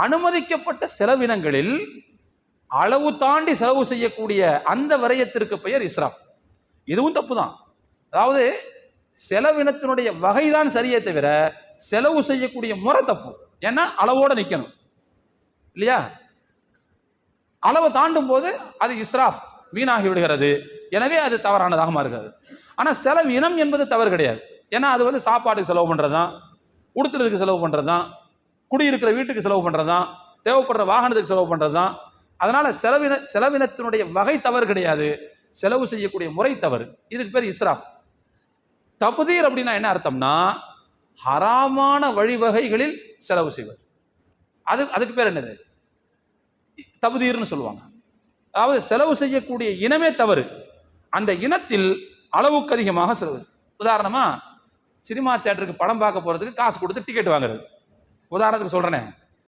அனுமதிக்கப்பட்ட செலவினங்களில் அளவு தாண்டி செலவு செய்யக்கூடிய அந்த விரயத்திற்கு பெயர் இஸ்ராஃப். இதுவும் தப்பு தான். அதாவது செலவினத்தினுடைய வகைதான் சரியே தவிர செலவு செய்யக்கூடிய முறை தப்பு. ஏன்னா அளவோட நிற்கணும் இல்லையா? அளவை தாண்டும் போது அது இஸ்ராஃப், வீணாகி விடுகிறது. எனவே அது தவறானதாக மாறுகிறது. ஆனால் செலவினம் என்பது தவறு கிடையாது. ஏன்னா அது வந்து சாப்பாட்டுக்கு செலவு பண்ணுறது தான், உடுத்துறதுக்கு செலவு பண்ணுறது தான், குடியிருக்கிற வீட்டுக்கு செலவு பண்ணுறது தான், தேவைப்படுற வாகனத்துக்கு செலவு பண்ணுறது தான். அதனால செலவினத்தினுடைய வகை தவறு கிடையாது, செலவு செய்யக்கூடிய முறை தவறு. இதுக்கு பேர் இஸ்ராஃப். தப்தீர் அப்படின்னா என்ன அர்த்தம்னா, ஹராமான வழிவகைகளில் செலவு செய்வது. அதுக்கு பேர் என்னது? தப்தீர்னு சொல்லுவாங்க. அதாவது செலவு செய்யக்கூடிய இனமே தவறு, அந்த இனத்தில் அளவுக்கு அதிகமாக செலவு. உதாரணமா சினிமா தியேட்டருக்கு படம் பார்க்க போறதுக்கு காசு கொடுத்து டிக்கெட் வாங்குறது. உதாரணத்துக்கு சொல்றேனே,